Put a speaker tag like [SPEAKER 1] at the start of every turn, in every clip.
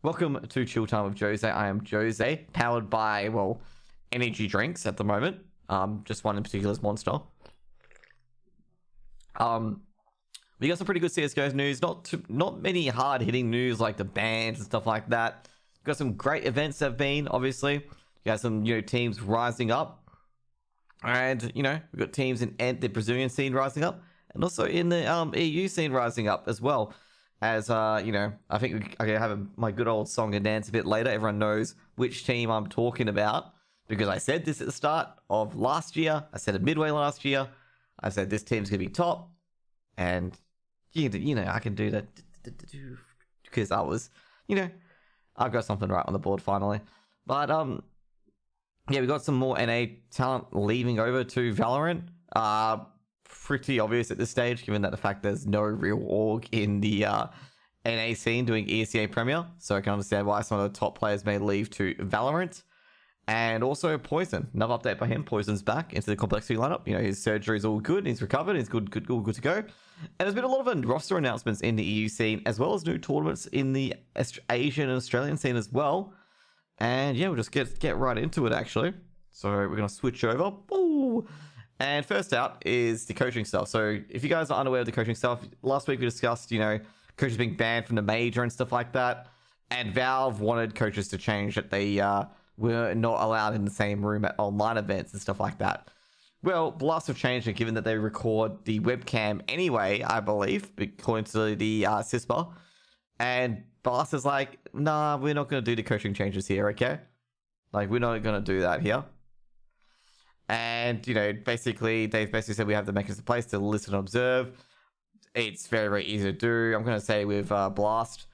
[SPEAKER 1] Welcome to Chill Time with Jose. I am Jose, powered by, well, energy drinks at the moment. Just one in particular is Monster. We got some pretty good CSGO news. Not many hard-hitting news like the bans and stuff like that. Got some great events that have been, obviously. You got some, teams rising up. And, we've got teams in the Brazilian scene rising up. And also in the EU scene rising up as well. As, I think I have my good old song and dance a bit later. Everyone knows which team I'm talking about. Because I said this at the start of last year. I said it midway last year. I said this team's going to be top. And, I can do that. Because I was, I've got something right on the board finally. But, we got some more NA talent leaving over to Valorant. Pretty obvious at this stage, given that the fact there's no real org in the NA scene doing ESEA Premier. So I can understand why some of the top players may leave to Valorant. And also Poison. Another update by him. Poison's back into the complexity lineup. His surgery is all good. He's recovered. He's good to go. And there's been a lot of roster announcements in the EU scene, as well as new tournaments in the Asian and Australian scene as well. And we'll just get right into it, actually. So we're going to switch over. Ooh. And first out is the coaching stuff. So if you guys are unaware of the coaching stuff, last week we discussed, coaches being banned from the major and stuff like that. And Valve wanted coaches to change that they were not allowed in the same room at online events and stuff like that. Well, Blast have changed it, given that they record the webcam anyway, I believe, according to the CISPA. And Blast is like, nah, we're not going to do the coaching changes here, okay? Like, we're not going to do that here. And, basically, they've said we have the mechanism in place to listen and observe. It's very, very easy to do. I'm going to say with Blast,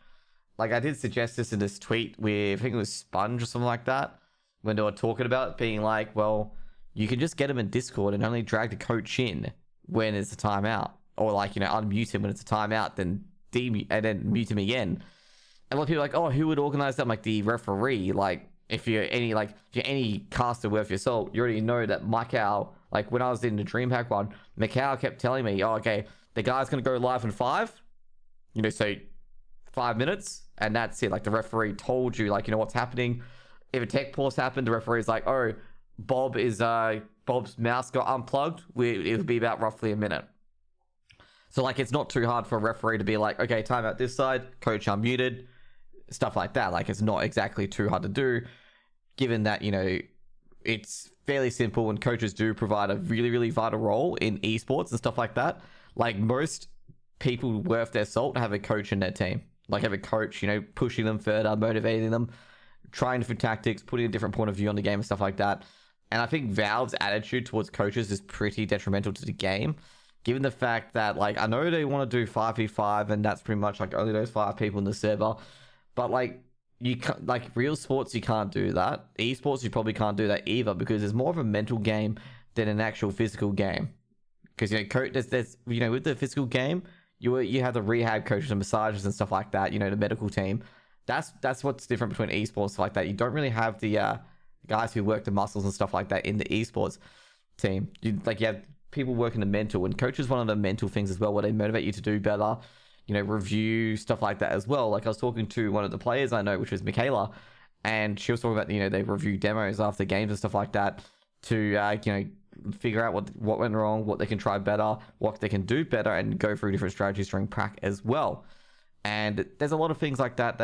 [SPEAKER 1] like I did suggest this in this tweet with, I think it was Sponge or something like that, when they were talking about it, being like, well, you can just get him in Discord and only drag the coach in when it's a timeout. Or like, unmute him when it's a timeout, then and then mute him again. And a lot of people are like, oh, who would organize that? I'm like, the referee. Like, if you're any caster worth your salt, you already know that Macau, like when I was in the DreamHack one, Macau kept telling me, oh, okay, the guy's going to go live in 5, so 5 minutes, and that's it. Like the referee told you, like, what's happening. If a tech pause happened, the referee's like, oh, Bob's mouse got unplugged. It would be about roughly a minute. So like, it's not too hard for a referee to be like, okay, time out this side, coach unmuted, stuff like that. Like, it's not exactly too hard to do, given that, it's fairly simple, and coaches do provide a really, really vital role in esports and stuff like that. Like, most people worth their salt have a coach in their team. Like, have a coach, pushing them further, motivating them, trying different tactics, putting a different point of view on the game and stuff like that. And I think Valve's attitude towards coaches is pretty detrimental to the game, given the fact that, like, I know they want to do 5v5, and that's pretty much like only those 5 people in the server. But like, you can't, like, real sports, you can't do that. Esports, you probably can't do that either, because there's more of a mental game than an actual physical game. Because there's with the physical game, you have the rehab coaches and massages and stuff like that. The medical team. That's what's different between esports, stuff like that. You don't really have the guys who work the muscles and stuff like that in the esports team. You have people working the mental, and coaches one of the mental things as well, where they motivate you to do better. Review stuff like that as well. Like, I was talking to one of the players I know, which was Michaela, and she was talking about, they review demos after games and stuff like that to, figure out what went wrong, what they can try better, what they can do better, and go through different strategies during prac as well. And there's a lot of things like that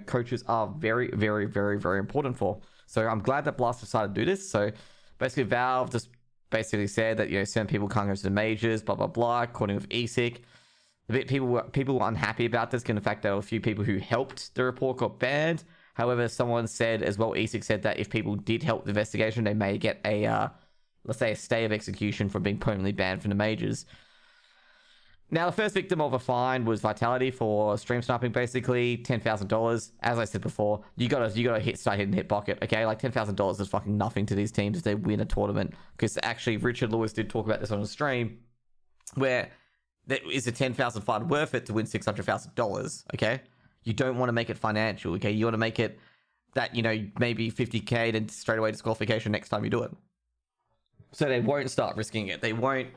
[SPEAKER 1] coaches are very, very, very, very important for. So I'm glad that Blast decided to do this. So basically, Valve just basically said that, certain people can't go to the majors, blah, blah, blah, according with ESIC. People were unhappy about this, given the fact there were a few people who helped the report got banned. However, someone said as well, ESIC said that if people did help the investigation, they may get a, let's say, a stay of execution from being permanently banned from the majors. Now, the first victim of a fine was Vitality for stream sniping, basically $10,000. As I said before, you gotta start hitting hit pocket, okay? Like, $10,000 is fucking nothing to these teams if they win a tournament. Because actually, Richard Lewis did talk about this on a stream, where is a 10,000 fine worth it to win $600,000, okay? You don't want to make it financial, okay? You want to make it that, maybe 50k, then straight away disqualification next time you do it. So they won't start risking it. They won't,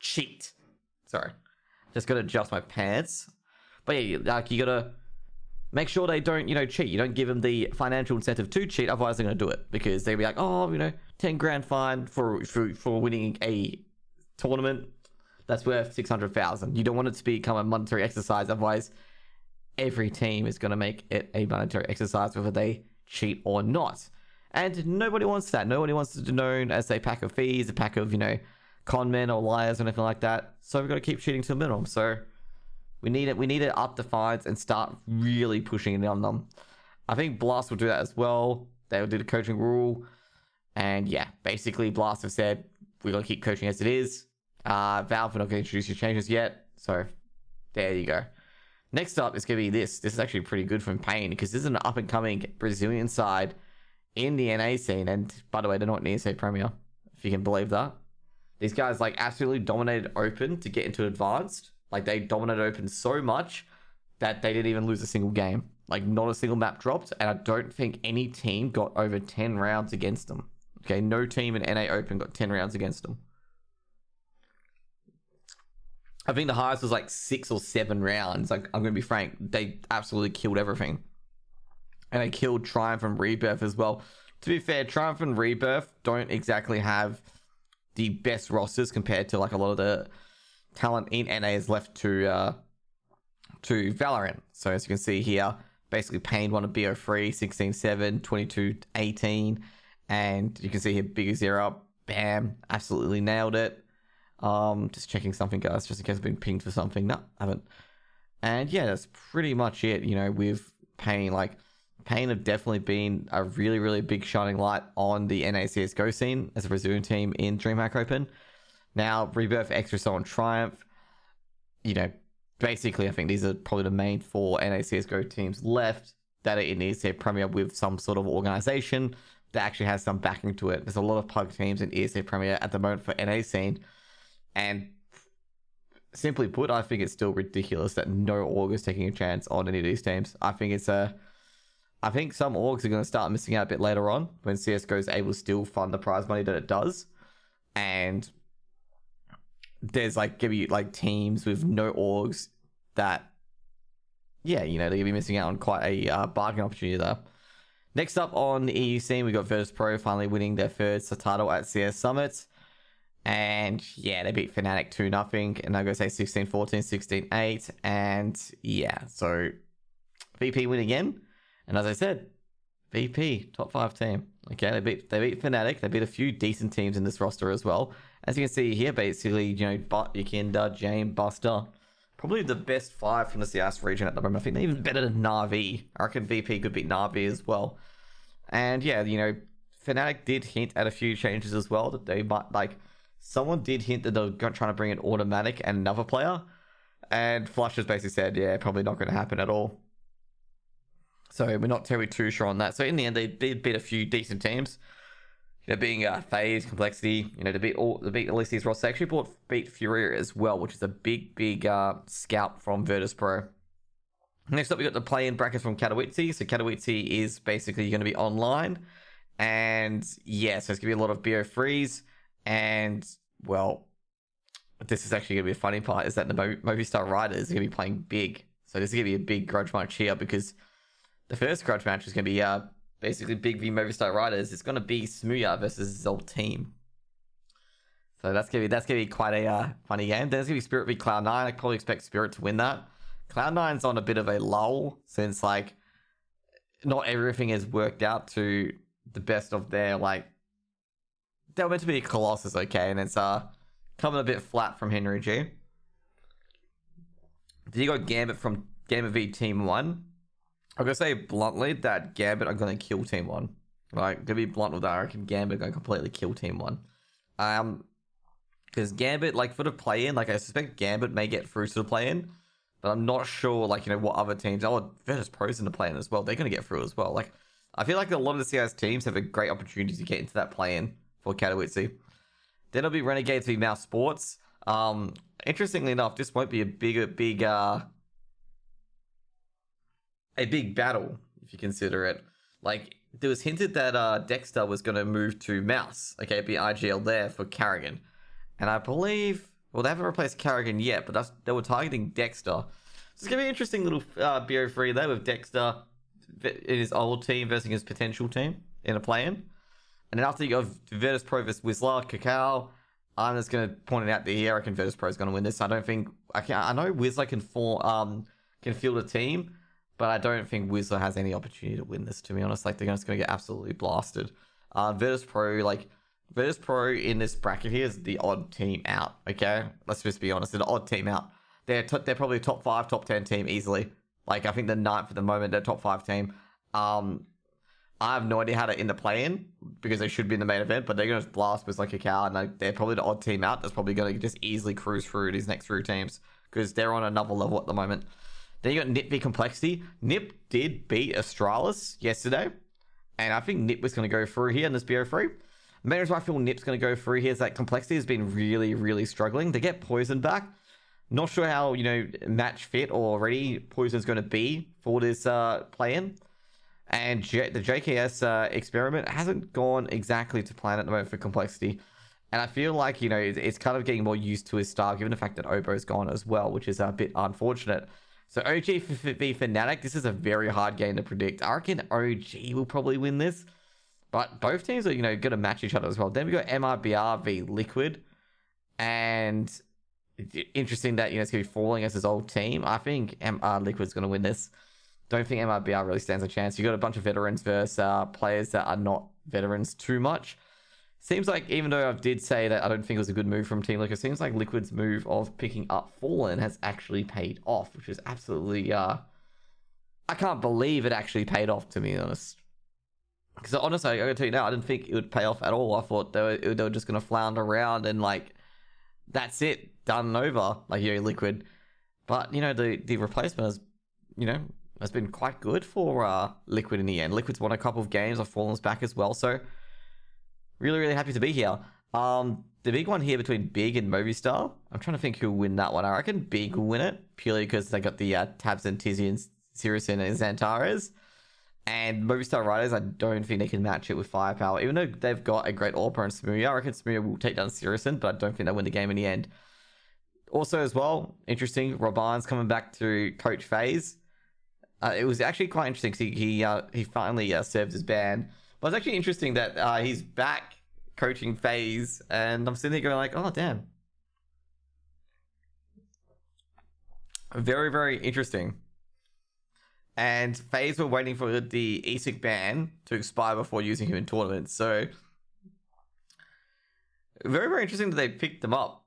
[SPEAKER 1] cheat. Sorry. Just got to adjust my pants. But yeah, like, you got to make sure they don't, cheat. You don't give them the financial incentive to cheat, otherwise they're going to do it because they'll be like, oh, 10 grand fine for winning a tournament that's worth 600,000. You don't want it to become a monetary exercise, otherwise every team is going to make it a monetary exercise whether they cheat or not. And nobody wants that. Nobody wants to be known as a pack of thieves, a pack of, con men or liars or anything like that. So we've got to keep cheating to the minimum. So we need to up the fines and start really pushing it on them. I think Blast will do that as well. They will do the coaching rule. And yeah, basically Blast have said, we're going to keep coaching as it is. Valve, we're not going to introduce your changes yet. So there you go. Next up is going to be this. This is actually pretty good from Pain because this is an up-and-coming Brazilian side in the NA scene. And by the way, they're not in ESA Premier, if you can believe that. These guys absolutely dominated Open to get into Advanced. They dominated Open so much that they didn't even lose a single game. Not a single map dropped. And I don't think any team got over 10 rounds against them. Okay, no team in NA Open got 10 rounds against them. I think the highest was 6 or 7 rounds. I'm going to be frank. They absolutely killed everything. And they killed Triumph and Rebirth as well. To be fair, Triumph and Rebirth don't exactly have the best rosters compared to a lot of the talent in NA is left to Valorant. So as you can see here, basically Pain won a BO3, 16-7, 22-18. And you can see here, Big Zero, bam, absolutely nailed it. Just checking something, guys, just in case I've been pinged for something. No, I haven't. And yeah, that's pretty much it, with Pain. Pain have definitely been a really, really big shining light on the NA CSGO scene as a Brazilian team in DreamHack Open. Now, Rebirth, Extra on Triumph. Basically, I think these are probably the main 4 NA CSGO teams left that are in ESA Premier with some sort of organization that actually has some backing to it. There's a lot of pug teams in ESA Premier at the moment for NA scene. And simply put, I think it's still ridiculous that no org is taking a chance on any of these teams. I think some orgs are going to start missing out a bit later on when CSGO is able to still fund the prize money that it does. And there's going to be teams with no orgs that, yeah, they're going to be missing out on quite a bargain opportunity there. Next up on the EU scene, we got Virtus.pro finally winning their first title at CS Summit. And yeah, they beat Fnatic 2-0. And I'm going to say 16-14, 16-8. And yeah, so VP win again. And as I said, VP, top 5 team. Okay, they beat Fnatic. They beat a few decent teams in this roster as well. As you can see here, basically, Butt, Yakinda, Jame, Buster. Probably the best 5 from the CS region at the moment. I think they're even better than Na'Vi. I reckon VP could beat Na'Vi as well. And yeah, Fnatic did hint at a few changes as well that they might, someone did hint that they were trying to bring in Automatic and another player. And Flush has basically said, yeah, probably not going to happen at all. So we're not terribly too sure on that. So in the end, they did beat a few decent teams. Being FaZe, Complexity, to beat at least these rosters. They actually beat Furia as well, which is a big scalp from Virtus.pro. Next up, we got the play-in brackets from Katowice. So Katowice is basically going to be online. And yeah, so it's going to be a lot of BO3s. And, well, this is actually going to be a funny part, is that the Movistar Riders are going to be playing big. So this is going to be a big grudge match here, because the first grudge match is going to be basically Big V Movistar Riders. It's going to be Smooya versus his old team. So that's going to be quite a funny game. There's going to be Spirit v Cloud9. I probably expect Spirit to win that. Cloud9's on a bit of a lull since not everything has worked out to the best of their they were meant to be a Colossus, okay, and it's coming a bit flat from Henry G. Then you got Gambit from Gambit v Team 1. I'm going to say bluntly that Gambit are going to kill Team 1. To be blunt with that, I reckon Gambit are going to completely kill Team 1. Because Gambit, for the play-in, I suspect Gambit may get through to the play-in, but I'm not sure, what other teams. Oh, Virtus.pro's in the play-in as well. They're going to get through as well. I feel like a lot of the CS teams have a great opportunity to get into that play-in for Katowice. Then it'll be Renegades v Mouse Sports. Interestingly enough, this won't be a big battle, if you consider it. There was hinted that Dexter was going to move to Mouse. Okay, be IGL there for Karrigan. And I believe, well, they haven't replaced Karrigan yet, but they were targeting Dexter. It's going to be an interesting little BO3 there with Dexter in his old team versus his potential team in a play-in. And then after you go Virtus Pro versus Whistler, Cacao, I'm just going to point it out that here, I reckon Virtus Pro is going to win this. I don't think... I know Whistler can field a team, but I don't think Whistler has any opportunity to win this, to be honest. Like, they're just going to get absolutely blasted. Virtus Pro in this bracket here is the odd team out, okay? Let's just be honest. They're the odd team out. They're probably a top 5, top 10 team easily. Like, I think they're 9th at the moment. They're top 5 team. I have no idea how to end the play-in because they should be in the main event, but they're going to blast with like a cow, and they're probably the odd team out that's probably going to just easily cruise through these next 3 teams because they're on another level at the moment. Then you got Nip v Complexity. Nip did beat Astralis yesterday, and I think Nip was going to go through here in this BO3. The main reason why I feel Nip's going to go through here is that Complexity has been really, really struggling. They get Poison back. Not sure how, match fit or ready Poison's going to be for this play-in. And the JKS experiment hasn't gone exactly to plan at the moment for Complexity. And I feel like, it's kind of getting more used to his style, given the fact that Obo's gone as well, which is a bit unfortunate. So OG v Fnatic, this is a very hard game to predict. I reckon OG will probably win this. But both teams are, going to match each other as well. Then we got MRBR v Liquid. And interesting that, it's going to be falling as his old team. I think Liquid's going to win this. Don't think MRBR really stands a chance. You got a bunch of veterans versus players that are not veterans too much. Seems like, even though I did say that I don't think it was a good move from Team Liquid, it seems like Liquid's move of picking up Fallen has actually paid off, which is absolutely... I can't believe it actually paid off, to be honest. Because honestly, I gotta tell you now, I didn't think it would pay off at all. I thought they were just going to flounder around and, that's it. Done and over. Liquid. But, the replacement has, has been quite good for Liquid in the end. Liquid's won a couple of games. Fallen's back as well. So, really, really happy to be here. The big one here between Big and Movistar. I'm trying to think who'll win that one. I reckon Big will win it. Purely because they got the Tabs and Tizzy and Sirius and Xantares. And Movistar Riders, I don't think they can match it with firepower. Even though they've got a great AWPer and Smooya, I reckon Smooya will take down Sirius, but I don't think they'll win the game in the end. Also as well, interesting, Roban's coming back to coach FaZe. It was actually quite interesting because he finally served his ban. But it's actually interesting that he's back coaching FaZe, and I'm sitting there going oh damn. Very, very interesting. And FaZe were waiting for the ESIC ban to expire before using him in tournaments. So very, very interesting that they picked them up.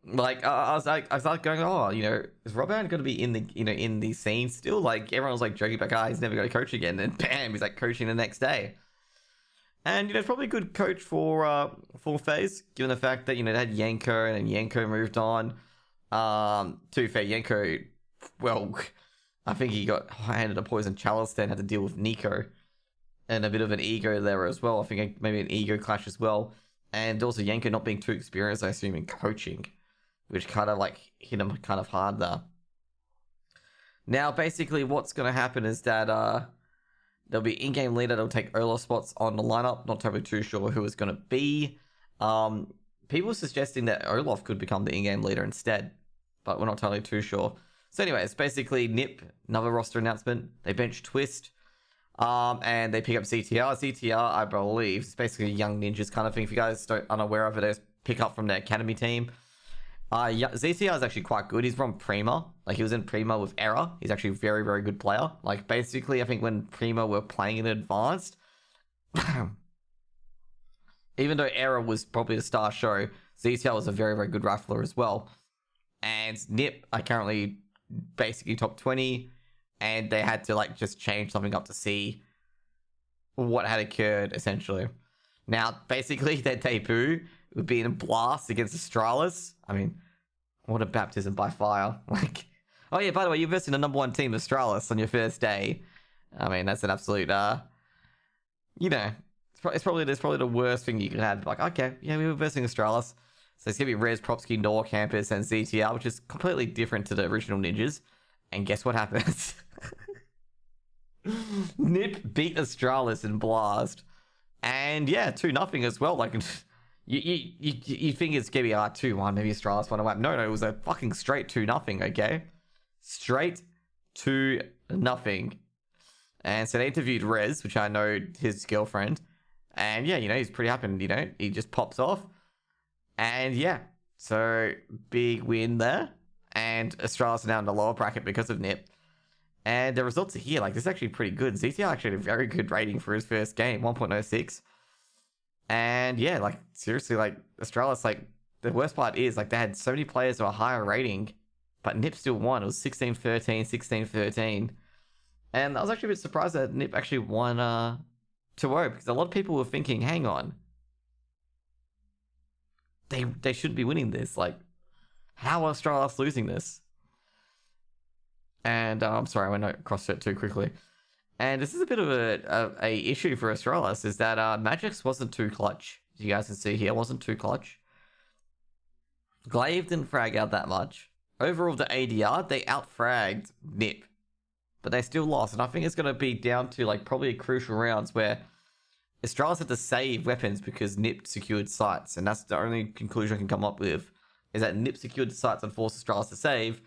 [SPEAKER 1] I was going, is Roban going to be in the, in the scene still? Everyone was joking about, he's never going to coach again. And bam, he's coaching the next day. And, it's probably a good coach for FaZe, given the fact that, they had Yenko and then Yenko moved on. To be fair, Yenko, well, I think he got handed a poison chalice, then had to deal with Nico. And a bit of an ego there as well. I think maybe an ego clash as well. And also Yenko not being too experienced, I assume, in coaching. Which kind of hit him kind of hard there. Now, basically, what's going to happen is that there'll be in-game leader that'll take Olaf spots on the lineup. Not totally too sure who it's going to be. People are suggesting that Olaf could become the in-game leader instead. But we're not totally too sure. So anyways, basically, Nip, another roster announcement. They bench Twist. And they pick up ZTR. ZTR, I believe, is basically a young ninjas kind of thing. If you guys aren't unaware of it, they pick up from their academy team. ZTR is actually quite good. He's from Prima. He was in Prima with Era. He's actually a very, very good player. Basically, I think when Prima were playing in Advanced, even though Era was probably the star show, ZTR was a very, very good rifler as well. And Nip are currently basically top 20, and they had to just change something up to see what had occurred, essentially. Now, basically, their debut would be in a blast against Astralis. I mean, what a baptism by fire. Oh yeah, by the way, you're versing the number 1 team, Astralis, on your first day. I mean, that's an absolute, it's probably the worst thing you could have. Okay, yeah, we were versing Astralis. So it's going to be Rez, Propsky, Nor, Campus, and ZTR, which is completely different to the original Ninjas. And guess what happens? Nip beat Astralis in Blast. And yeah, 2-0 as well. You think it's going to be 2-1, maybe Astralis won a whap. No, it was a fucking straight 2-0, okay? straight to nothing. And so they interviewed Rez, which I know his girlfriend. And yeah, he's pretty happy. He just pops off. And yeah, so big win there. And Astralis are now in the lower bracket because of Nip. And the results are here. Like, this is actually pretty good. ZTR actually had a very good rating for his first game, 1.06. And yeah, like, seriously, like, Astralis, like, the worst part is, like, they had so many players with a higher rating, but Nip still won. It was 16-13, 16-13. And I was actually a bit surprised that Nip actually won 2-0, because a lot of people were thinking, hang on, they shouldn't be winning this. Like, how are Astralis losing this? And I'm sorry, I went across it too quickly. And this is a bit of a issue for Astralis, is that Magix wasn't too clutch. As you guys can see here, wasn't too clutch. Glaive didn't frag out that much. Overall, the ADR, they outfragged Nip. But they still lost. And I think it's going to be down to, like, probably crucial rounds where Astralis had to save weapons because Nip secured sites. And that's the only conclusion I can come up with, is that Nip secured the sites and forced Astralis to save.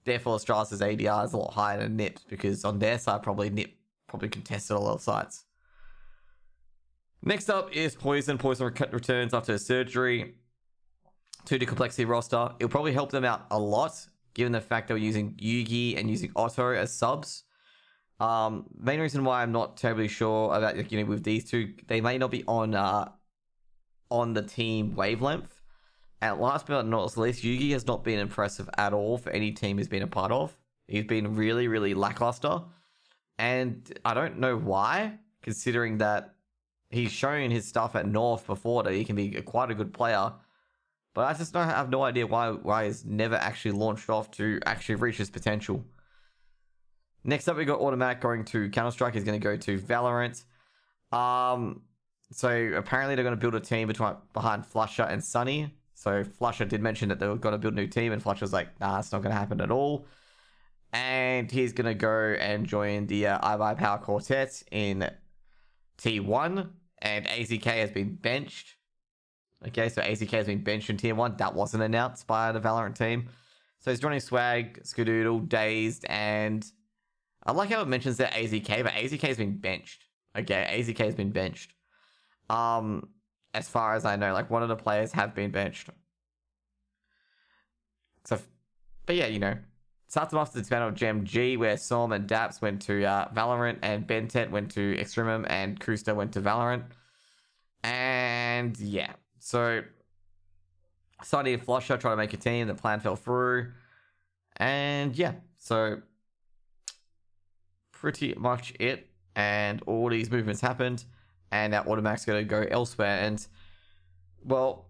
[SPEAKER 1] Therefore, Astralis' ADR is a lot higher than Nip's, because on their side, Nip contested a lot of sites. Next up is Poison. Poison returns after a surgery to the complexity roster. It'll probably help them out a lot, given the fact they were using Yugi and using Otto as subs. Main reason why I'm not terribly sure about, with these two, they may not be on the team wavelength. And last but not least, Yugi has not been impressive at all for any team he's been a part of. He's been really, really lackluster. And I don't know why, considering that he's shown his stuff at North before that he can be quite a good player. But I just have no idea why he's never actually launched off to actually reach his potential. Next up, we got Automatic going to Counter-Strike. He's going to go to Valorant. So apparently they're going to build a team behind Flusher and Sunny. So Flusher did mention that they were going to build a new team, and Flusher's like, nah, it's not going to happen at all. And he's going to go and join the iBuyPower Quartet in T1. And AZK has been benched. Okay, so AZK has been benched in Tier 1. That wasn't announced by the Valorant team. So he's joining Swag, Skadoodle, Dazed, and I like how it mentions that AZK, but AZK has been benched. Okay, AZK has been benched. As far as I know, like, one of the players have been benched. So, but yeah, starts them off to the battle of Gem G, where Som and Daps went to Valorant, and Bentet went to Extremum, and Kusta went to Valorant. And yeah, so Sunny and Flusher try to make a team. The plan fell through. And yeah, so pretty much it. And all these movements happened. And now Automatic's going to go elsewhere. And, well,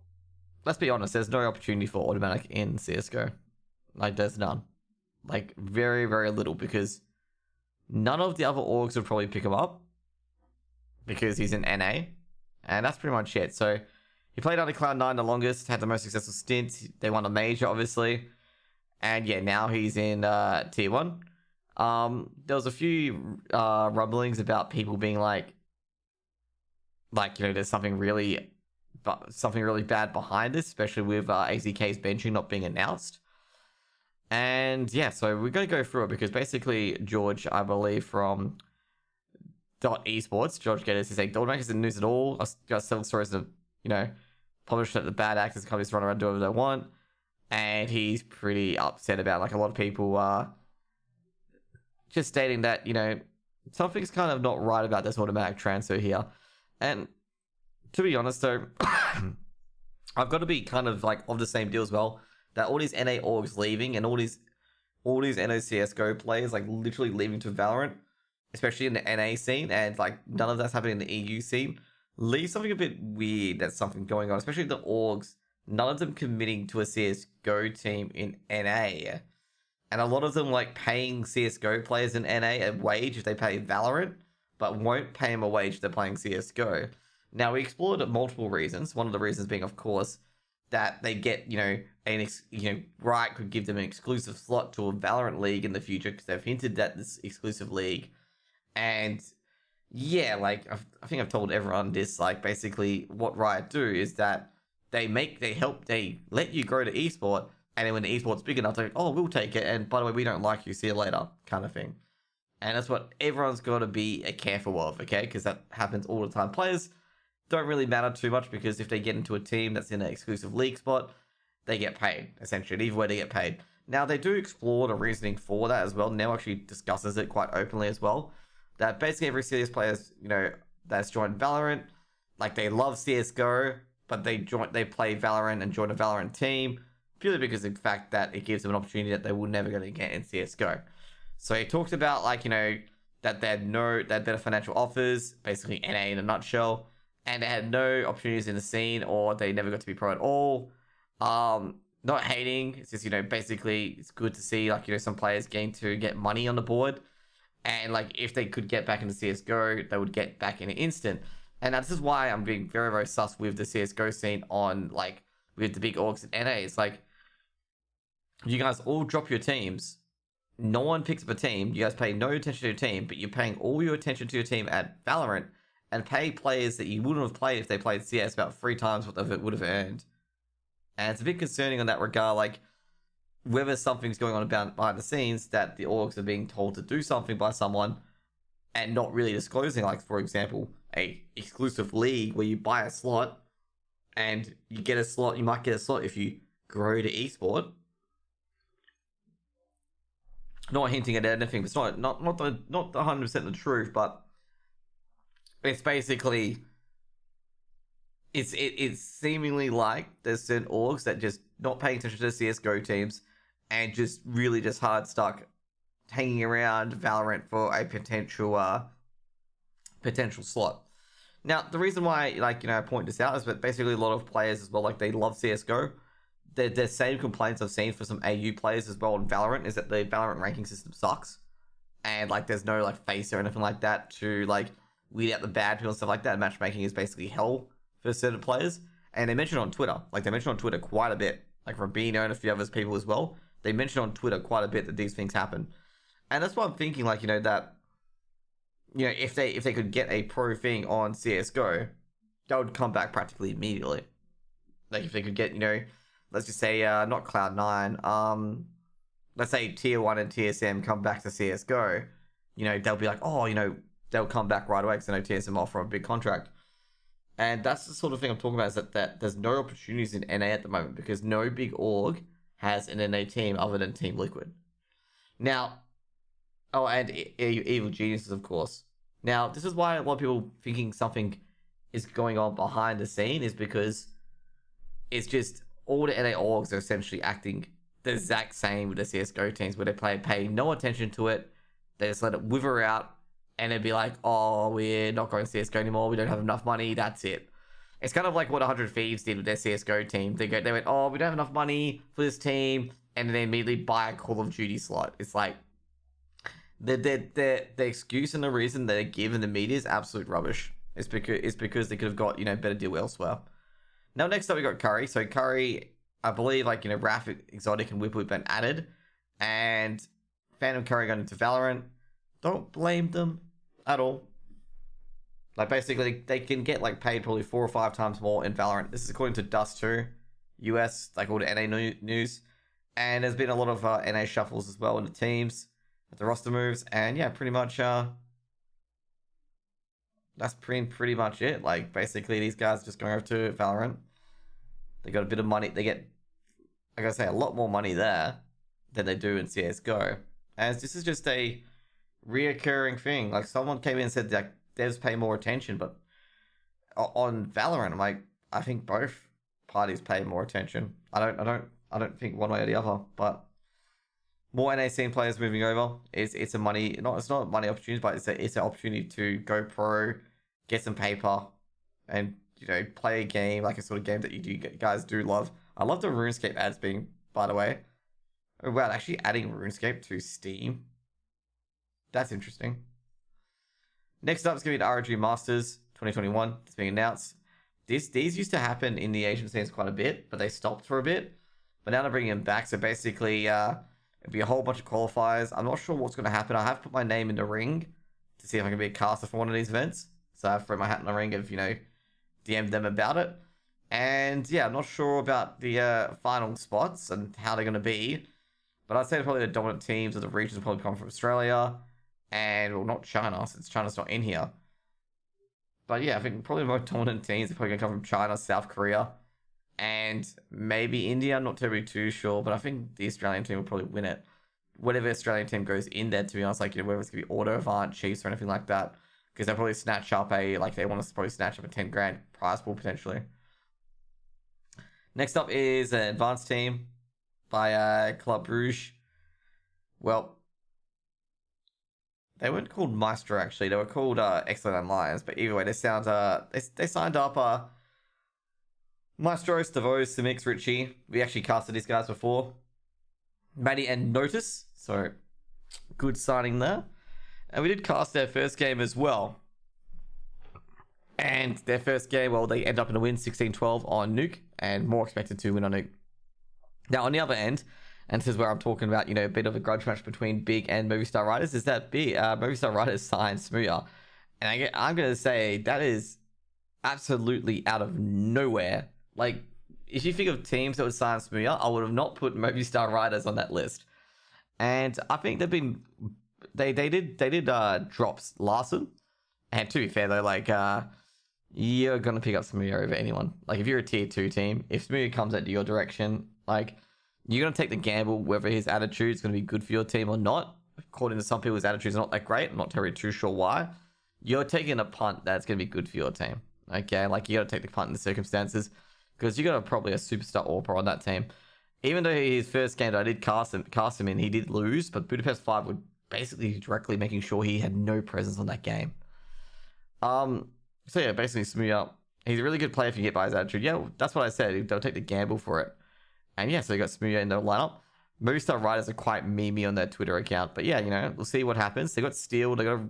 [SPEAKER 1] let's be honest, there's no opportunity for Automatic in CSGO. Like, there's none. Like, very, very little, because none of the other orgs would probably pick him up because he's in NA. And that's pretty much it. So, he played under Cloud9 the longest, had the most successful stint. They won a major, obviously. And yeah, now he's in Tier 1. There was a few rumblings about people being like, there's something really bad behind this, especially with AZK's benching not being announced. And yeah, so we're going to go through it, because basically George, I believe, from .esports, George Geddes, is saying, don't make us in news at all. I've got several stories of, published that the bad actors companies run around, do whatever they want. And he's pretty upset about, like, a lot of people just stating that, something's kind of not right about this Automatic transfer here. And to be honest, though, I've got to be kind of like of the same deal as well, that all these NA orgs leaving and all these NO CSGO players like literally leaving to Valorant, especially in the NA scene, and like none of that's happening in the EU scene, leaves something a bit weird. That's something going on, especially the orgs. None of them committing to a CSGO team in NA. And a lot of them like paying CSGO players in NA a wage if they pay Valorant, but won't pay them a wage if they're playing CSGO. Now, we explored multiple reasons. One of the reasons being, of course, that they get, Riot could give them an exclusive slot to a Valorant league in the future, because they've hinted at this exclusive league. And yeah, like, I think I've told everyone this, like, basically what Riot do is that they let you grow to esport, And then when the esports big enough, they're like, oh, we'll take it. And by the way, we don't like you. See you later, kind of thing. And that's what everyone's got to be careful of, okay? Because that happens all the time. Players don't really matter too much because if they get into a team that's in an exclusive league spot, they get paid, essentially. Either way, they get paid. Now, they do explore the reasoning for that as well. Neo actually discusses it quite openly as well. That basically every CS player, that's joined Valorant, like they love CSGO, but they play Valorant and join a Valorant team purely because of the fact that it gives them an opportunity that they were never going to get in CSGO. So he talks about that they had better financial offers, basically NA in a nutshell, and they had no opportunities in the scene, or they never got to be pro at all. Not hating, it's just basically it's good to see some players getting to get money on the board, and if they could get back into CSGO, they would get back in an instant. And this is why I'm being very, very sus with the CSGO scene on with the big orgs in NA. It's you guys all drop your teams. No one picks up a team. You guys pay no attention to your team, but you're paying all your attention to your team at Valorant and pay players that you wouldn't have played if they played CS about 3 times what they would have earned. And it's a bit concerning on that regard, whether something's going on behind the scenes that the orgs are being told to do something by someone and not really disclosing, for example, a exclusive league where you buy a slot and you get a slot, you might get a slot if you grow to esport. Not hinting at anything, but it's not the 100% the truth, but it's basically it's seemingly like there's certain orgs that just not paying attention to the CSGO teams and just really just hard stuck hanging around Valorant for a potential slot. Now, the reason why I point this out is that basically a lot of players as well, they love CSGO. The same complaints I've seen for some AU players as well in Valorant is that the Valorant ranking system sucks. And there's no face or anything like that to weed out the bad people and stuff like that. Matchmaking is basically hell for certain players. And they mentioned on Twitter, they mentioned on Twitter quite a bit, Rubino and a few other people as well. They mentioned on Twitter quite a bit that these things happen. And that's why I'm thinking that if they could get a pro thing on CSGO, that would come back practically immediately. If they could get, let's just say not Cloud9, let's say Tier 1 and TSM come back to CSGO, they'll be they'll come back right away because they know TSM offer a big contract. And that's the sort of thing I'm talking about, is that there's no opportunities in NA at the moment because no big org has an NA team other than Team Liquid. Now, and Evil Geniuses, of course. Now, this is why a lot of people thinking something is going on behind the scene is because it's just all the NA orgs are essentially acting the exact same with the CSGO teams, where they pay no attention to it. They just let it wither out, and they'd be like, oh, we're not going CSGO anymore. We don't have enough money. That's it. It's kind of like what 100 Thieves did with their CSGO team. They went, oh, we don't have enough money for this team, and then they immediately buy a Call of Duty slot. It's the excuse and the reason they give in the media is absolute rubbish. It's because they could have got better deal elsewhere. Now next up we got Curry. So Curry, I believe Raph, Exotic, and Whip have been added, and Phantom Curry got into Valorant. Don't blame them at all. Basically they can get paid probably 4 or 5 times more in Valorant. This is according to Dust2 US, all the NA news, and there's been a lot of NA shuffles as well in the teams. The roster moves, and yeah, pretty much that's pretty much it. Basically these guys are just going over to Valorant. They got a bit of money. They get, I gotta say, a lot more money there than they do in CSGO. As this is just a reoccurring thing. Someone came in and said devs pay more attention, but on Valorant, I'm I think both parties pay more attention. I don't think one way or the other, but more NA scene players moving over. It's a money, it's not money opportunities, but it's an opportunity to go pro, get some paper, and play a game, a sort of game that you guys do love. I love the RuneScape ads being, by the way. Oh wow, actually adding RuneScape to Steam. That's interesting. Next up is going to be the ROG Masters 2021. It's being announced. These used to happen in the Asian scenes quite a bit, but they stopped for a bit. But now they're bringing them back. So basically, it'll be a whole bunch of qualifiers. I'm not sure what's going to happen. I have put my name in the ring to see if I can be a caster for one of these events. So I've thrown my hat in the ring of, DM'd them about it. And yeah, I'm not sure about the final spots and how they're going to be. But I'd say probably the dominant teams of the regions will probably come from Australia. And, well, not China, since China's not in here. But yeah, I think probably the most dominant teams are probably going to come from China, South Korea, and maybe India. I'm not terribly too sure, but I think the Australian team will probably win it. Whatever Australian team goes in there, to be honest, like, whether it's going to be Auto Avant, Chiefs, or anything like that. Because they'll probably snatch up they want to probably snatch up a 10 grand prize pool potentially. Next up is an advanced team by Club Brugge. Well, they weren't called Maestro actually. They were called Excellent Lions. But either way, they signed up Maestro, Stavos, Simix, Richie. We actually casted these guys before. Maddie and Notice. So good signing there. And we did cast their first game as well. And their first game, well, they end up in a win 16-12 on Nuke, and more expected to win on Nuke. Now, on the other end, and this is where I'm talking about, a bit of a grudge match between Big and Movistar Riders, is that Movistar Riders signed Smooya. And I'm going to say that is absolutely out of nowhere. Like, if you think of teams that would sign Smooya, I would have not put Movistar Riders on that list. And I think they did drops Larson. And to be fair though, you're gonna pick up Smooya over anyone. Like, if you're a tier 2 team, if Smooya comes into your direction, you're gonna take the gamble whether his attitude is gonna be good for your team or not. According to some people, his attitude is not that great. I'm not terribly too sure why. You're taking a punt that's gonna be good for your team. Okay, you gotta take the punt in the circumstances, because you got probably a superstar AWPer on that team. Even though his first game that I did cast him in, he did lose, but Budapest 5 would basically directly making sure he had no presence on that game. So yeah, basically Smooya, he's a really good player if you get by his attitude. Yeah, that's what I said. They'll take the gamble for it. And yeah, so you got Smooya in the lineup. Movistar Riders are quite memey on their Twitter account. But yeah, we'll see what happens. They got Steel, they got,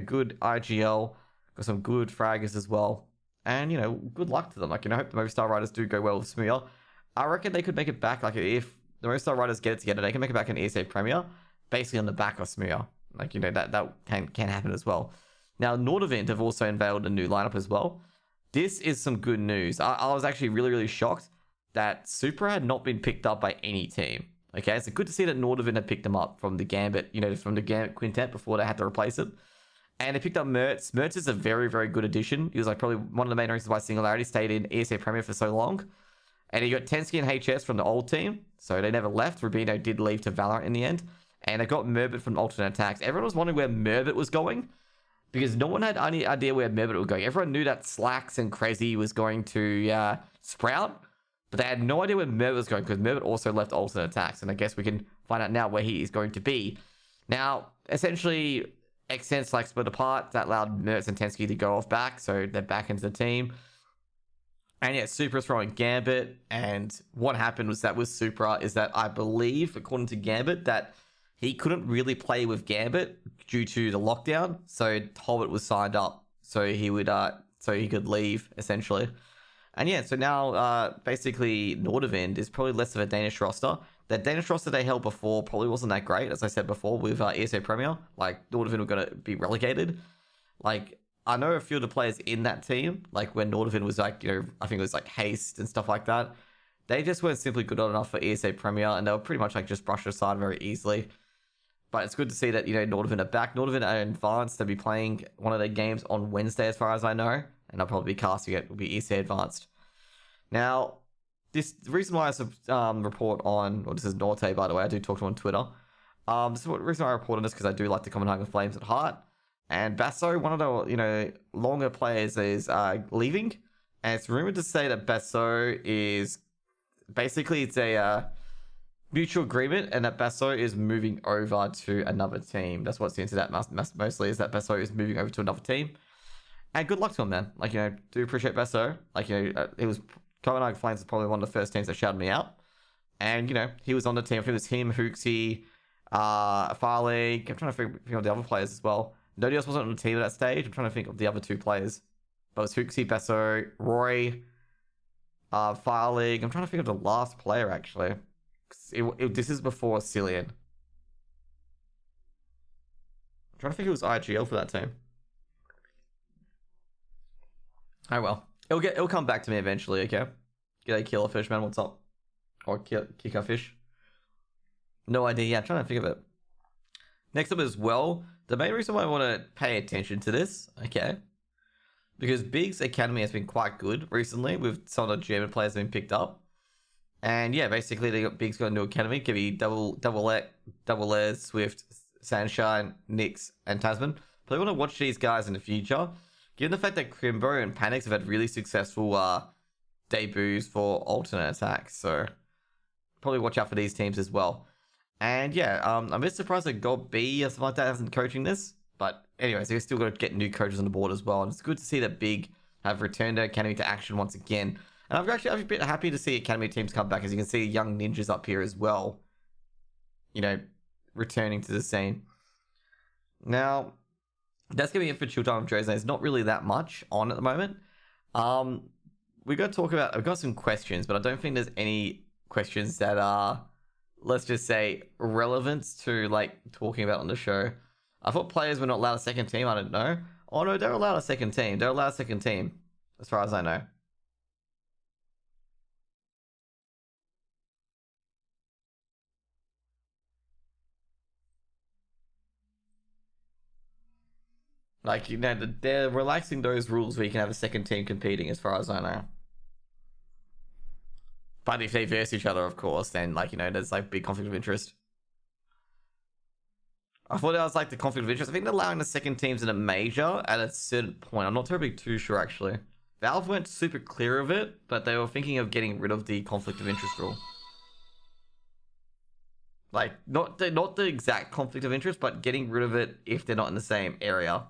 [SPEAKER 1] good IGL, got some good fraggers as well. And, good luck to them. I hope the Movistar Riders do go well with Smooya. I reckon they could make it back, if the Movistar Riders get it together, they can make it back in ESA Premier, basically on the back of Smooya. That can happen as well. Now, Nordevent have also unveiled a new lineup as well. This is some good news. I was actually really, really shocked that Supra had not been picked up by any team. Okay, it's good to see that Nordevent had picked them up from the Gambit, from the Gambit quintet before they had to replace it. And they picked up Mertz. Mertz is a very, very good addition. He was probably one of the main reasons why Singularity stayed in ESA Premier for so long. And you got Tensky and HS from the old team, so they never left. Rubino did leave to Valorant in the end. And they got Merbit from Alternate Attacks. Everyone was wondering where Merbit was going, because no one had any idea where Merbit was going. Everyone knew that Slacks and Crazy was going to Sprout, but they had no idea where Merbit was going, because Merbit also left Alternate Attacks, and I guess we can find out now where he is going to be. Now, essentially, Xsense split apart. That allowed Mertz and Tensky to go off back, so they're back into the team. And yeah, Supra's throwing Gambit, and what happened was that with Supra is that I believe, according to Gambit, that he couldn't really play with Gambit due to the lockdown, so Hobbit was signed up so he could leave essentially. And yeah, so now basically Nordevend is probably less of a Danish roster. The Danish roster they held before probably wasn't that great, as I said before, with ESA Premier. Nordevend were going to be relegated. I know a few of the players in that team, when Nordevend was I think it was Haste and stuff like that. They just weren't simply good enough for ESA Premier, and they were pretty much just brushed aside very easily. But it's good to see that, Nordevend are back. Nordevend are advanced. They'll be playing one of their games on Wednesday, as far as I know. And I'll probably be casting it. Will be ESA Advanced. Now, the reason why I report on... Well, this is Norte, by the way. I do talk to him on Twitter. The reason why I report on this, because I do like the Copenhagen Flames at heart. And Basso, one of the, longer players, is leaving. And it's rumored to say that Basso is... Basically, it's a... mutual agreement, and that Basso is moving over to another team. That's what's into that mostly, is that Basso is moving over to another team. And good luck to him, man. Do appreciate Basso. It was Copenhagen Flames is probably one of the first teams that shouted me out. And, he was on the team. I think it was him, Hooksy, Fire League. I'm trying to think of the other players as well. Nobody else wasn't on the team at that stage. I'm trying to think of the other two players. But it was Hooksy, Basso, Roy, Fire League. I'm trying to think of the last player, actually. This is before Cillian. I'm trying to think it was IGL for that team. Oh well. It'll come back to me eventually, okay? G'day, Killerfish, man. What's up? Or Kickerfish. No idea. Yeah, I'm trying to think of it. Next up as well, the main reason why I want to pay attention to this, okay, because Big's Academy has been quite good recently with some of the German players being picked up. And yeah, basically they got Big's got a new academy. Could be double airs, Swift, Sunshine, Nyx, and Tasman. But I want to watch these guys in the future. Given the fact that Crimbo and Panics have had really successful debuts for alternate attacks, so probably watch out for these teams as well. And yeah, I'm a bit surprised that God B or something like that isn't coaching this. But anyways, they've still got to get new coaches on the board as well. And it's good to see that Big have returned their academy to action once again. And I'm a bit happy to see academy teams come back, as you can see young ninjas up here as well. You know, returning to the scene. Now, that's going to be it for Chill Time with Jose. There's not really that much on at the moment. I've got some questions, but I don't think there's any questions that are, let's just say, relevant to like talking about on the show. I thought players were not allowed a second team. I don't know. Oh no, they're allowed a second team. They're allowed a second team, as far as I know. Like, you know, they're relaxing those rules where you can have a second team competing, as far as I know. But if they verse each other, of course, then, like, you know, there's like big conflict of interest. I thought that was like the conflict of interest. I think they're allowing the second teams in a major at a certain point. I'm not terribly too sure, actually. Valve weren't super clear of it, but they were thinking of getting rid of the conflict of interest rule. Like, not the exact conflict of interest, but getting rid of it if they're not in the same area.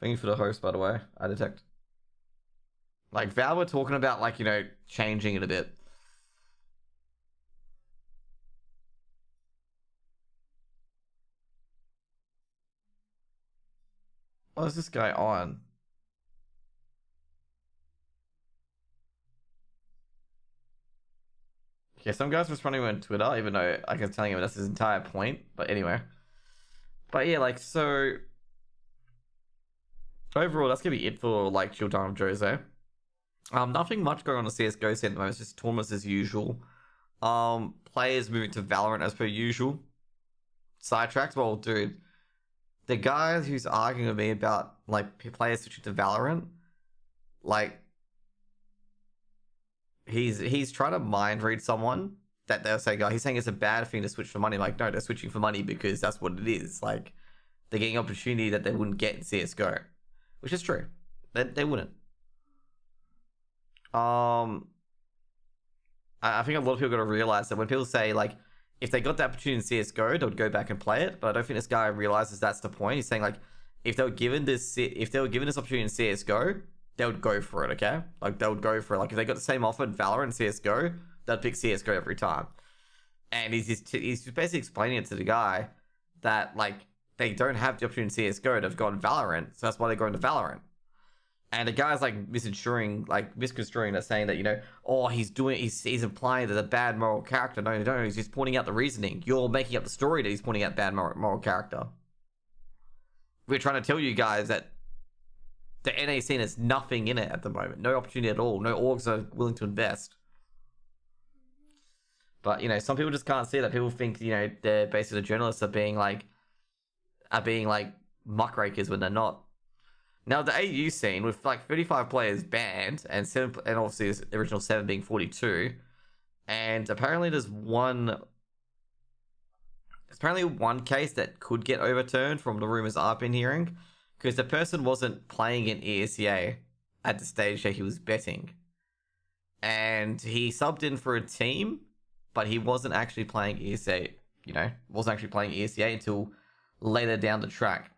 [SPEAKER 1] Thank you for the host, by the way. I detect. Like, Valve were talking about, like, you know, changing it a bit. What is this guy on? Okay, some guy's responding on Twitter, even though I was telling him that's his entire point. But anyway. But yeah, like, so... Overall, that's going to be it for, like, Chill Time with Jose. Nothing much going on the CSGO scene at the moment. It's just tournaments as usual. Players moving to Valorant as per usual. Sidetracks, well, dude, the guy who's arguing with me about like players switching to Valorant, like he's trying to mind read someone that they're saying, he's saying it's a bad thing to switch for money. Like, no, they're switching for money because that's what it is. Like, they're getting opportunity that they wouldn't get in CSGO, which is true. They wouldn't. I think a lot of people got to realize that when people say, like, if they got the opportunity in CSGO, they would go back and play it. But I don't think this guy realizes that's the point. He's saying, like, if they were given this opportunity in CSGO, they would go for it, okay? Like, they would go for it. Like, if they got the same offer in Valorant and CSGO, they'd pick CSGO every time. And he's just basically explaining it to the guy that, like, they don't have the opportunity in CSGO, they've gone Valorant, so that's why they're going to Valorant. And the guy's like misconstruing that, saying that, you know, oh, he's implying that a bad moral character. No, he's just pointing out the reasoning. You're making up the story that he's pointing out bad moral character. We're trying to tell you guys that the NA scene has nothing in it at the moment. No opportunity at all. No orgs are willing to invest. But, you know, some people just can't see that. People think, you know, they're basically the journalists are being like muckrakers when they're not. Now, the AU scene, with like 35 players banned, and obviously the original 7 being 42, and apparently there's one case that could get overturned from the rumors I've been hearing, because the person wasn't playing in ESEA at the stage that he was betting. And he subbed in for a team, but he wasn't actually playing ESEA, until later down the track.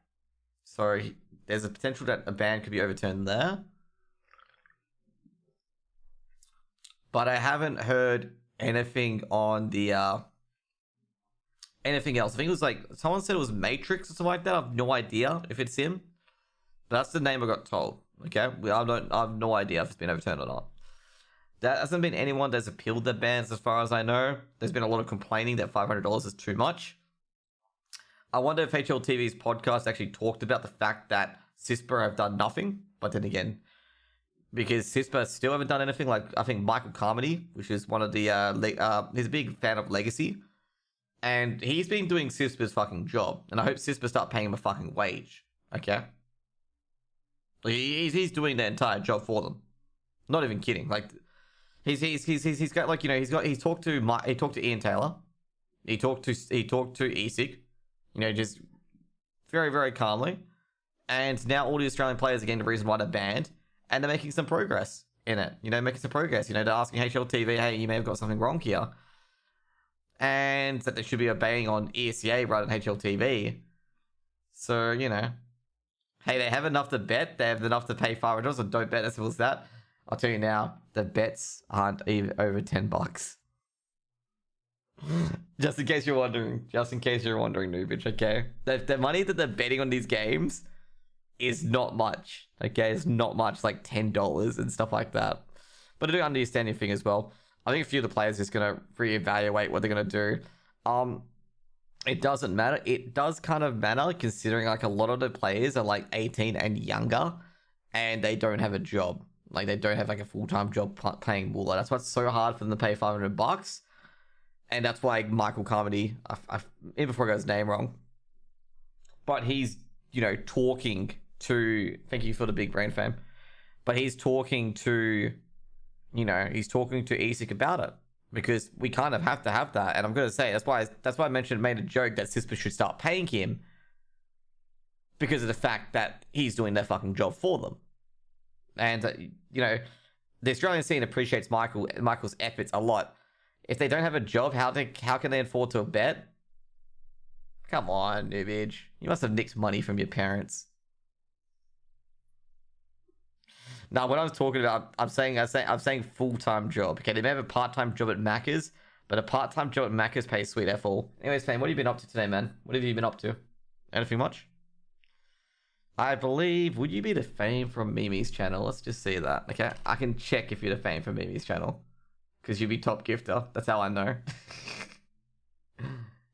[SPEAKER 1] So there's a potential that a ban could be overturned there. But I haven't heard anything on the anything else. I think it was like someone said it was Matrix or something like that. I have no idea if it's him. But that's the name I got told. Okay, I have no idea if it's been overturned or not. There hasn't been anyone that's appealed the bans as far as I know. There's been a lot of complaining that $500 is too much. I wonder if HLTV's podcast actually talked about the fact that CISPA have done nothing. But then again, because CISPA still haven't done anything. Like, I think Michael Carmody, which is one of the he's a big fan of Legacy, and he's been doing CISPA's fucking job, and I hope CISPA start paying him a fucking wage. Okay, he's doing the entire job for them. Not even kidding. Like, he's got, like, you know, he talked to Ian Taylor, he talked to ESIC, you know, just very, very calmly. And now all the Australian players are getting the reason why they're banned, and they're making some progress in it. You know, making some progress. You know, they're asking HLTV, hey, you may have got something wrong here. And that they should be obeying on ESEA rather than HLTV. So, you know, hey, they have enough to bet. They have enough to pay $500, so don't bet as simple as that. I'll tell you now, the bets aren't even over $10. Just in case you're wondering. Just in case you're wondering, Noobage, okay? The money that they're betting on these games is not much, okay? It's not much, like $10 and stuff like that. But I do understand your thing as well. I think a few of the players are just going to reevaluate what they're going to do. It doesn't matter. It does kind of matter, considering like a lot of the players are like 18 and younger, and they don't have a job. Like, they don't have like a full-time job playing Moolah. That's why it's so hard for them to pay $500. And that's why Michael Carmody, even before I got his name wrong, but he's, you know, talking to, thank you for the big brain fam, but he's talking to, you know, he's talking to ESIC about it, because we kind of have to have that. And I'm going to say, that's why I made a joke that CISPA should start paying him, because of the fact that he's doing their fucking job for them. And, you know, the Australian scene appreciates Michael's efforts a lot. If they don't have a job, how can they afford to bet? Come on, Noobage. You must have nicked money from your parents. Now, what I was talking about, I'm saying full-time job. Okay, they may have a part-time job at Macca's, but a part-time job at Macca's pays sweet F all. Anyways, fam, what have you been up to today, man? What have you been up to? Anything much? I believe, would you be the fame from Mimi's channel? Let's just see that. Okay, I can check if you're the fame from Mimi's channel, because you'd be top gifter. That's how I know.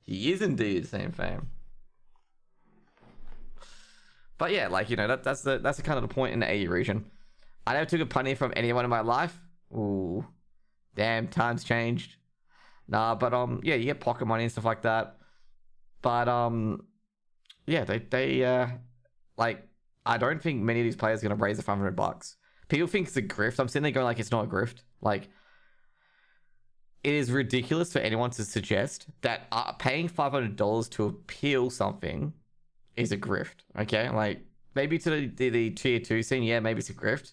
[SPEAKER 1] He is indeed the same fame. But yeah, like, you know, that's the kind of the point in the AU region. I never took a punny from anyone in my life. Ooh, damn, times changed. Nah, but yeah, you get pocket money and stuff like that. But yeah, they like, I don't think many of these players are gonna raise the $500. People think it's a grift. I'm sitting there going, like, it's not a grift. Like, it is ridiculous for anyone to suggest that paying $500 to appeal something is a grift. Okay, like, maybe to the tier 2 scene, yeah, maybe it's a grift.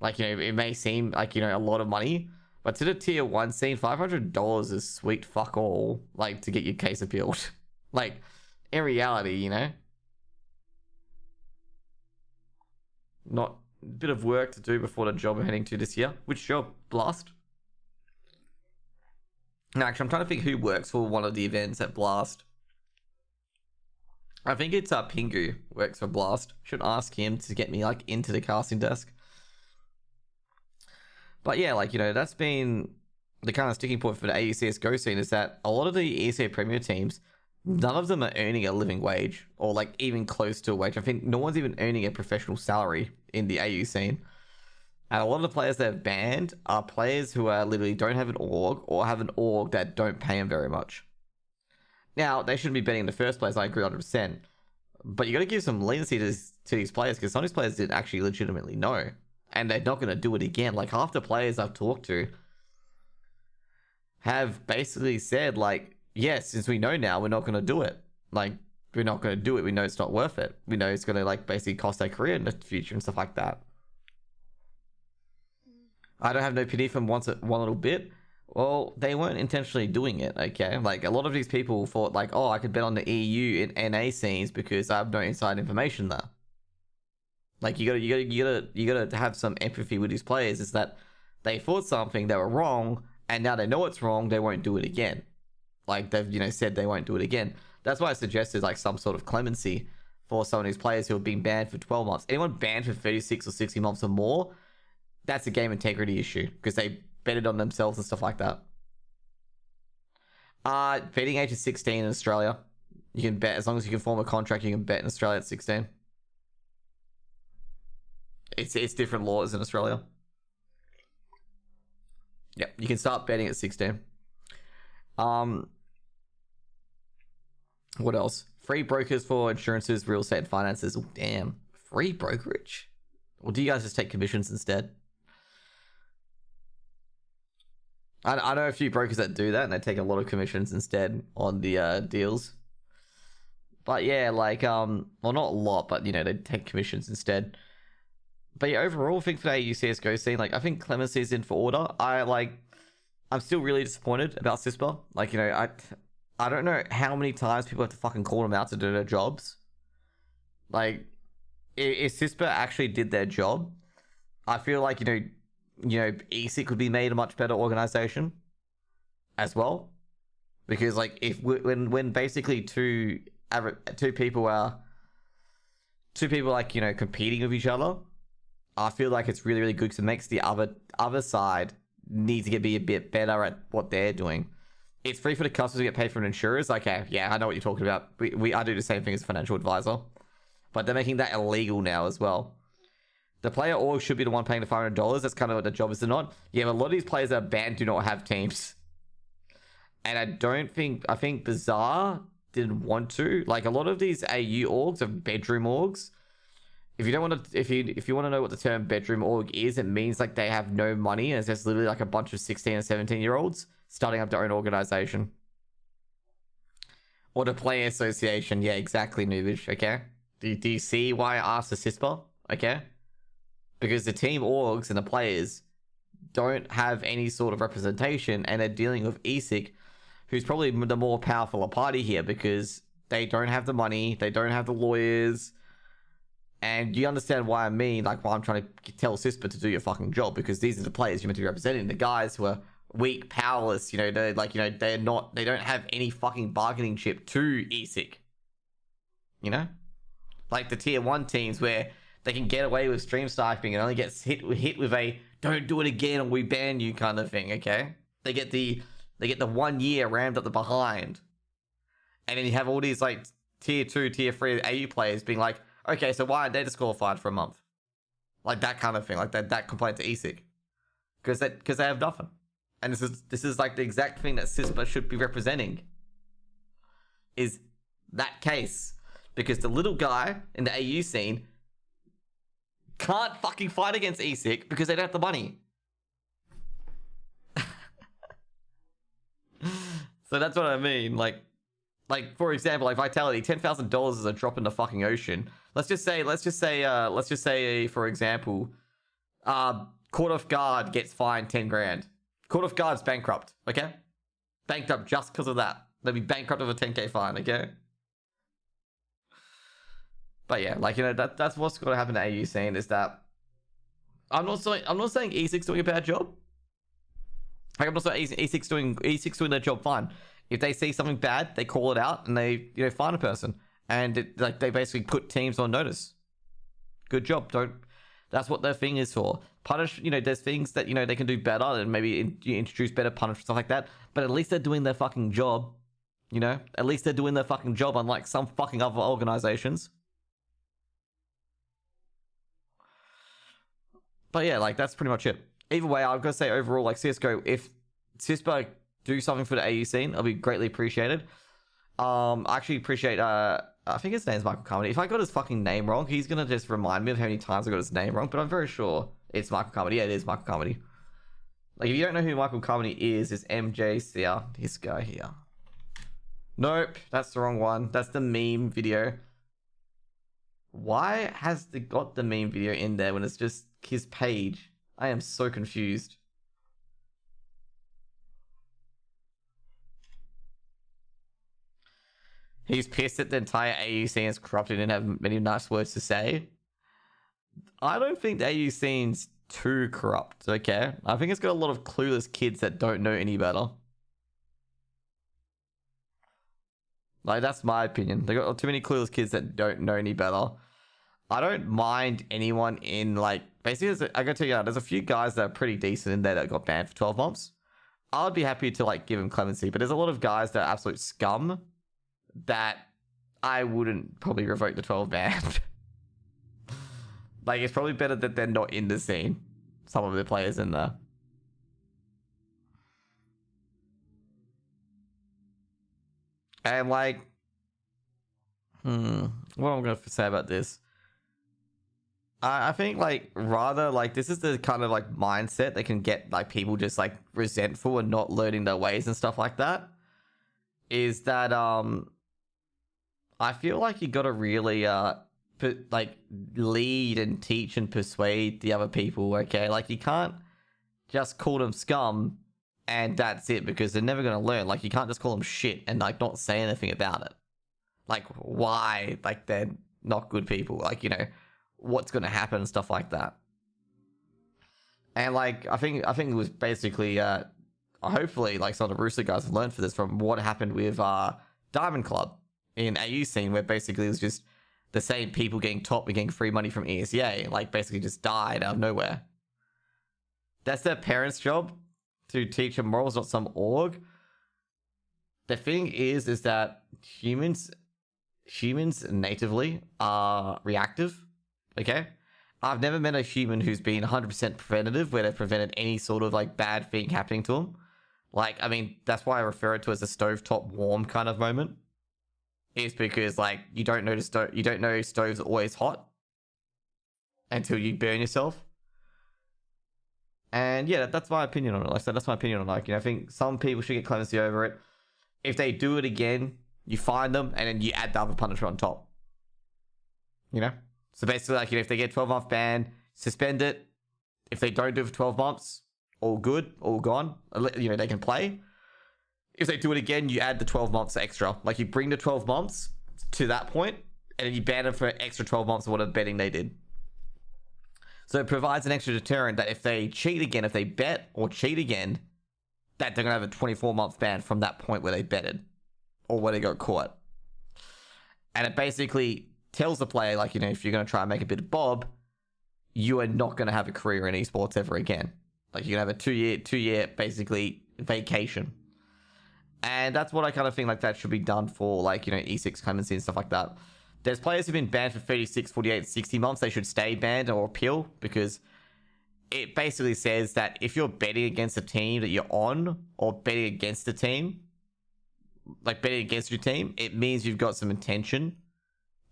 [SPEAKER 1] Like, you know, it may seem like, you know, a lot of money, but to the tier 1 scene, $500 is sweet fuck all, like, to get your case appealed. Like, in reality, you know, not a bit of work to do before the job we're heading to this year. Which job? Blast? No, actually, I'm trying to think who works for one of the events at Blast. I think it's Pingu works for Blast. Should ask him to get me, like, into the casting desk. But yeah, like, you know, that's been the kind of sticking point for the AU CSGO scene, is that a lot of the ESEA Premier teams, none of them are earning a living wage, or like even close to a wage. I think no one's even earning a professional salary in the AU scene. And a lot of the players that have banned are players who are literally don't have an org, or have an org that don't pay them very much. Now, they shouldn't be betting in the first place, I agree 100%. But you got to give some leniency to these players, because some of these players didn't actually legitimately know. And they're not going to do it again. Like, half the players I've talked to have basically said, like, yes, since we know now, we're not going to do it. Like, we're not going to do it. We know it's not worth it. We know it's going to, like, basically cost their career in the future and stuff like that. I don't have no pity for them one little bit. Well, they weren't intentionally doing it, okay? Like, a lot of these people thought, like, oh, I could bet on the EU and NA scenes because I have no inside information there. Like, you gotta have some empathy with these players. Is that they thought something, they were wrong, and now they know it's wrong, they won't do it again. Like, they've, you know, said they won't do it again. That's why I suggested, like, some sort of clemency for some of these players who have been banned for 12 months. Anyone banned for 36 or 60 months or more, that's a game integrity issue, because they betted on themselves and stuff like that. Betting age is 16 in Australia. You can bet, as long as you can form a contract, you can bet in Australia at 16. It's different laws in Australia. Yep, you can start betting at 16. What else? Free brokers for insurances, real estate, and finances. Oh, damn. Free brokerage? Or do you guys just take commissions instead? I know a few brokers that do that, and they take a lot of commissions instead on the deals. But yeah, like, well, not a lot, but, you know, they take commissions instead. But yeah, overall, I think for the AU CSGO scene, like, I think clemency is in for order. I'm still really disappointed about CISPA. Like, you know, I don't know how many times people have to fucking call them out to do their jobs. Like, if CISPA actually did their job, I feel like, you know, ESIC could be made a much better organization as well. Because, like, when basically two people like, you know, competing with each other, I feel like it's really, really good because it makes the other side need to be a bit better at what they're doing. It's free for the customers to get paid from insurers. Okay, yeah, I know what you're talking about. I do the same thing as a financial advisor. But they're making that illegal now as well. The player org should be the one paying the $500. That's kind of what the job is to not. Yeah, but a lot of these players that are banned do not have teams. And I think Bizarre didn't want to. Like, a lot of these AU orgs are bedroom orgs. If you don't want to, if you want to know what the term bedroom org is, it means like they have no money and it's just literally like a bunch of 16 and 17-year-olds starting up their own organization. Or the player association. Yeah, exactly, Noobage. Okay. Do you see why I asked the CISPA? Okay. Because the team orgs and the players don't have any sort of representation, and they're dealing with ESIC, who's probably the more powerful party here because they don't have the money, they don't have the lawyers, and you understand why I mean, like, why I'm trying to tell CISPA to do your fucking job, because these are the players you're meant to be representing, the guys who are weak, powerless, you know, they're like, you know, they don't have any fucking bargaining chip to ESIC, you know, like the tier 1 teams where they can get away with stream sniping and only get hit with a "don't do it again or we ban you" kind of thing. Okay, they get the 1 year rammed up the behind, and then you have all these like tier 2, tier 3 AU players being like, okay, so why aren't they disqualified for a month? Like that kind of thing, like that complaint to ESIC, because they have nothing, and this is like the exact thing that CISPA should be representing. Is that case, because the little guy in the AU scene can't fucking fight against ESIC because they don't have the money. So that's what I mean. Like for example, like Vitality, $10,000 is a drop in the fucking ocean. Let's just say, for example, Court of Guard gets fined 10 grand. Court of Guard's bankrupt, okay? Bankrupt just because of that. They'll be bankrupt with a 10k fine, okay? But yeah, like, you know, that's what's going to happen to AU scene, is that I'm not saying ESIC's doing a bad job. Like, I'm not saying ESIC's doing their job fine. If they see something bad, they call it out and they, you know, fine a person, and they basically put teams on notice. Good job. That's what their thing is for. Punish, you know, there's things that, you know, they can do better, and maybe you introduce better punishment, stuff like that. But at least they're doing their fucking job. You know, at least they're doing their fucking job, unlike some fucking other organizations. But yeah, like, that's pretty much it. Either way, I've got to say, overall, like, CSGO, if CISPA do something for the AU scene, it'll be greatly appreciated. I actually appreciate, I think his name's Michael Carmody. If I got his fucking name wrong, he's going to just remind me of how many times I got his name wrong, but I'm very sure it's Michael Carmody. Yeah, it is Michael Carmody. Like, if you don't know who Michael Carmody is, it's MJCR, this guy here. Nope, that's the wrong one. That's the meme video. Why has they got the meme video in there when it's just his page? I am so confused. He's pissed that the entire AU scene is corrupted and have many nice words to say. I don't think the AU scene's too corrupt, okay? I think it's got a lot of clueless kids that don't know any better. Like, that's my opinion. They got too many clueless kids that don't know any better. I don't mind anyone in, like, basically, I gotta tell you, there's a few guys that are pretty decent in there that got banned for 12 months. I'd be happy to, like, give them clemency, but there's a lot of guys that are absolute scum that I wouldn't probably revoke the 12 ban. Like, it's probably better that they're not in the scene. Some of the players in there. And like, what am I going to say about this? I think like rather like this is the kind of like mindset that can get like people just like resentful and not learning their ways and stuff like that. Is that I feel like you got to really like lead and teach and persuade the other people. Okay, like you can't just call them scum and that's it, because they're never going to learn. Like you can't just call them shit and like not say anything about it. Like why? Like they're not good people. Like, you know, what's going to happen and stuff like that. And like I think it was basically hopefully like some of the Rooster guys have learned for this from what happened with Diamond Club in AU scene, where basically it was just the same people getting top and getting free money from ESEA, like basically just died out of nowhere. That's their parents' job, to teach them morals, not some org. The thing is that humans natively are reactive. Okay, I've never met a human who's been 100% preventative, where they've prevented any sort of like bad thing happening to them. Like, I mean, that's why I refer it to as a stovetop warm kind of moment. Is because like you don't know stoves are always hot until you burn yourself. And yeah, that's my opinion on it. Like, so that's my opinion on it. Like, you know, I think some people should get clemency over it. If they do it again, you fine them and then you add the other punishment on top. You know? So basically, like, you know, if they get 12-month ban, suspend it. If they don't do it for 12 months, all good, all gone. You know, they can play. If they do it again, you add the 12 months extra. Like, you bring the 12 months to that point, and then you ban them for extra 12 months of whatever betting they did. So it provides an extra deterrent that if they cheat again, if they bet or cheat again, that they're going to have a 24-month ban from that point where they betted or where they got caught. And it basically tells the player, like, you know, if you're going to try and make a bit of bob, you are not going to have a career in esports ever again. Like, you're going to have a two-year basically vacation. And that's what I kind of think like that should be done for, like, you know, E6 clemency and stuff like that. There's players who've been banned for 36, 48, 60 months. They should stay banned or appeal, because it basically says that if you're betting against a team that you're on, or betting against a team, like betting against your team, it means you've got some intention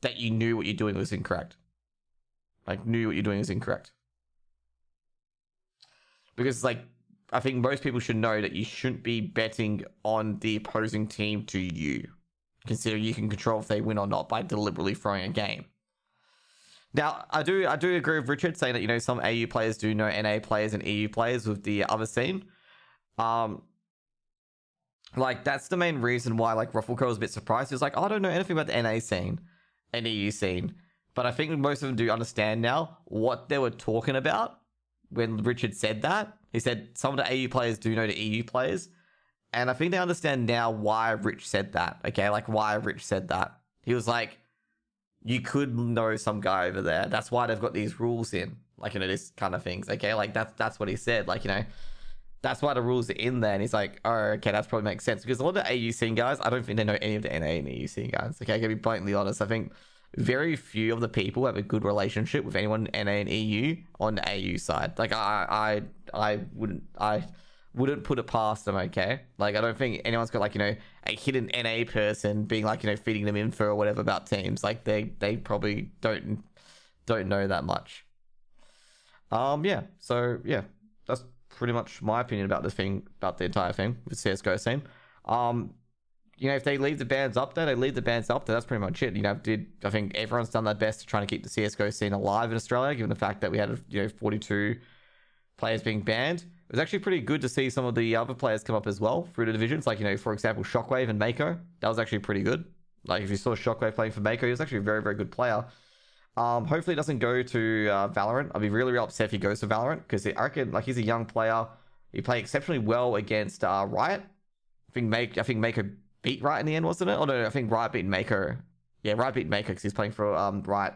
[SPEAKER 1] that you knew what you're doing was incorrect. Like, knew what you're doing was incorrect. Because, like, I think most people should know that you shouldn't be betting on the opposing team to you, considering you can control if they win or not by deliberately throwing a game. Now, I do agree with Richard saying that, you know, some AU players do know NA players and EU players with the other scene. Like, that's the main reason why, like, Ruffleco was a bit surprised. He was like, oh, I don't know anything about the NA scene and EU scene. But I think most of them do understand now what they were talking about when Richard said that. He said some of the AU players do know the EU players. And I think they understand now why Rich said that. Okay, like why Rich said that. He was like, you could know some guy over there. That's why they've got these rules in. Like, you know, this kind of things. Okay, like that's what he said. Like, you know, that's why the rules are in there. And he's like, oh, okay, that probably makes sense. Because a lot of the AU scene guys, I don't think they know any of the NA and EU scene guys. Okay, I can be blatantly honest. I think very few of the people have a good relationship with anyone in NA and EU on the AU side. Like, I wouldn't put it past them, okay? Like, I don't think anyone's got, like, you know, a hidden NA person being, like, you know, feeding them info or whatever about teams. Like, they probably don't know that much. Yeah. So, yeah. That's pretty much my opinion about the entire thing with CSGO scene. You know, if they leave the bans up there, they leave the bans up there. That's pretty much it. You know, I think everyone's done their best to try to keep the CSGO scene alive in Australia, given the fact that we had, you know, 42 players being banned. It was actually pretty good to see some of the other players come up as well through the divisions. Like, you know, for example, Shockwave and Mako. That was actually pretty good. Like, if you saw Shockwave playing for Mako, he was actually a very, very good player. Hopefully it doesn't go to Valorant. I'd be really, really upset if he goes to Valorant, because I reckon, like, he's a young player. He played exceptionally well against Riot. I think Mako beat Riot in the end, wasn't it? Oh no, I think Riot beat Mako. Yeah, Riot beat Mako because he's playing for Riot.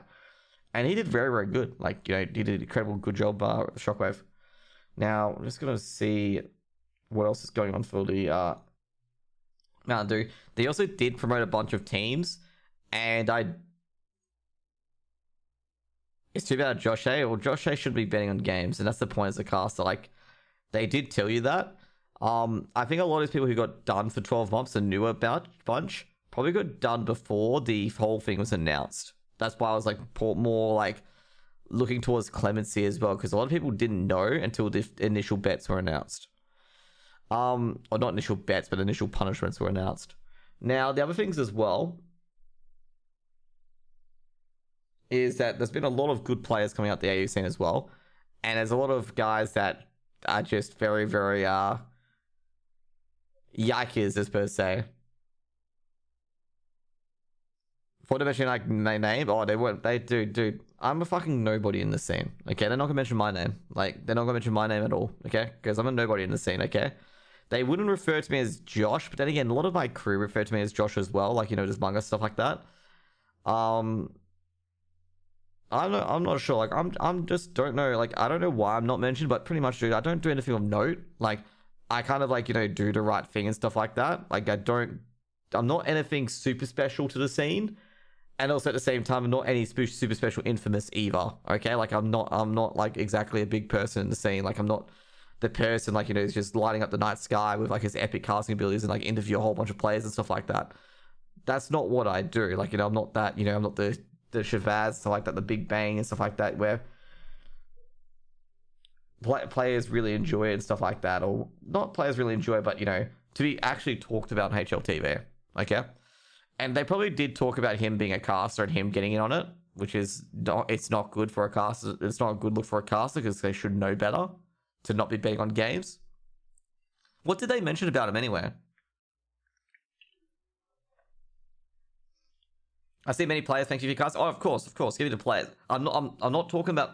[SPEAKER 1] And he did very, very good. Like, you know, he did an incredible good job with Shockwave. Now, I'm just going to see what else is going on for the Mountain Dew. They also did promote a bunch of teams, and It's too bad Josh A. Well, Josh A should be betting on games, and that's the point as a caster. Like, they did tell you that. I think a lot of these people who got done for 12 months and knew about bunch probably got done before the whole thing was announced. That's why I was like more like looking towards clemency as well, because a lot of people didn't know until the initial bets were announced. Or not initial bets, but initial punishments were announced. Now, the other things as well is that there's been a lot of good players coming out the AU scene as well. And there's a lot of guys that are just very, very yikers, as per se. For to mention like my name, oh, they weren't. They dude. I'm a fucking nobody in the scene. Okay, they're not gonna mention my name. Like, they're not gonna mention my name at all. Okay, because I'm a nobody in the scene. Okay, they wouldn't refer to me as Josh, but then again, a lot of my crew refer to me as Josh as well. Like, you know, just manga stuff like that. I'm not sure. Like, I'm just don't know. Like, I don't know why I'm not mentioned, but pretty much, dude, I don't do anything of note. Like, I kind of like, you know, do the right thing and stuff like that. Like, I'm not anything super special to the scene. And also at the same time, I'm not any super special infamous either. Okay, like I'm not like exactly a big person in the scene. Like, I'm not the person, like, you know, who's just lighting up the night sky with like his epic casting abilities and like interview a whole bunch of players and stuff like that. That's not what I do. Like, you know, I'm not that, you know, I'm not the Shavaz, stuff like that, the Big Bang and stuff like that, where players really enjoy it and stuff like that, or not players really enjoy it, but, you know, to be actually talked about in HLTV. Okay. And they probably did talk about him being a caster and him getting in on it, which is not, it's not good for a caster. It's not a good look for a caster because they should know better to not be betting on games. What did they mention about him anyway? I see many players. Thank you for your cast. Oh, of course. Give it to players. I'm not talking about.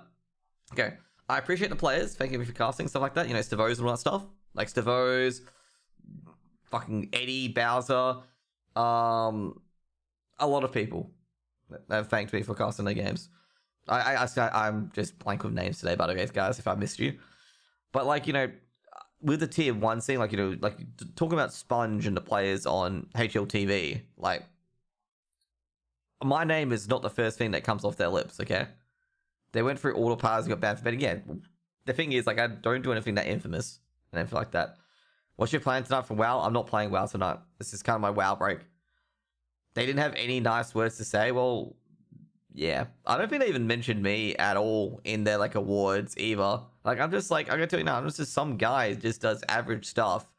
[SPEAKER 1] Okay, I appreciate the players. Thank you for casting stuff like that. You know, Stavos and all that stuff, like Stavos, fucking Eddie Bowser. A lot of people that have thanked me for casting their games. I'm just blank with names today, by the way, guys, if I missed you. But, like, you know, with the tier 1 scene, like, you know, like talking about Sponge and the players on HLTV, like, my name is not the first thing that comes off their lips. Okay, they went through all the paths and got banned for betting. Yeah, the thing is, like, I don't do anything that infamous and anything like that. What's your plan tonight from WoW? I'm not playing WoW tonight. This is kind of my WoW break. They didn't have any nice words to say. Well, yeah. I don't think they even mentioned me at all in their, like, awards either. Like, I'm just, like, I'm going to tell you now, I'm just some guy who just does average stuff.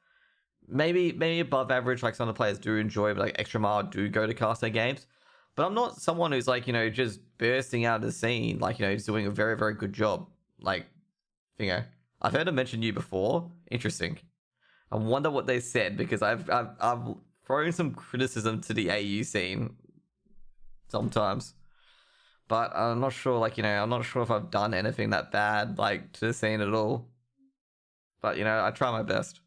[SPEAKER 1] Maybe above average, like some of the players do enjoy, but, like, Extra Mile do go to cast their games. But I'm not someone who's, like, you know, just bursting out of the scene. Like, you know, he's doing a very, very good job. Like, you know, I've heard him mention you before. Interesting. I wonder what they said, because I've thrown some criticism to the AU scene sometimes, but I'm not sure. Like, you know, I'm not sure if I've done anything that bad, like, to the scene at all. But, you know, I try my best.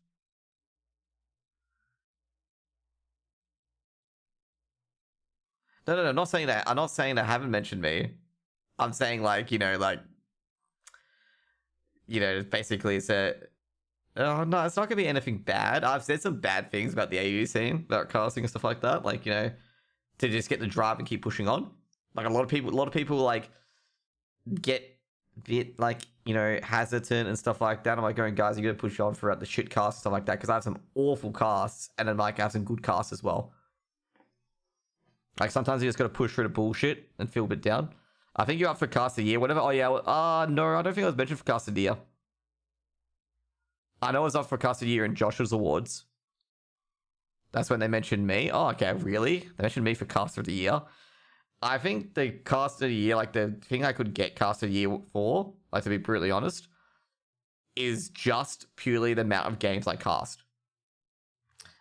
[SPEAKER 1] No, I'm not saying that. I'm not saying they haven't mentioned me. I'm saying, like, you know, basically said. Oh, no, it's not going to be anything bad. I've said some bad things about the AU scene, about casting and stuff like that. Like, you know, to just get the drive and keep pushing on. Like, a lot of people, like, get a bit, like, you know, hesitant and stuff like that. I'm like, going, guys, you got to push on throughout the shit cast and stuff like that. Because I have some awful casts, and then, like, I have some good casts as well. Like, sometimes you just got to push through the bullshit and feel a bit down. I think you're up for cast of the year, whatever. Oh, yeah. No, I don't think I was mentioned for cast of the year. I know I was up for cast of the year in Josh's awards. That's when they mentioned me. Oh, okay, really? They mentioned me for cast of the year. I think the cast of the year, like, the thing I could get cast of the year for, like, to be brutally honest, is just purely the amount of games I cast.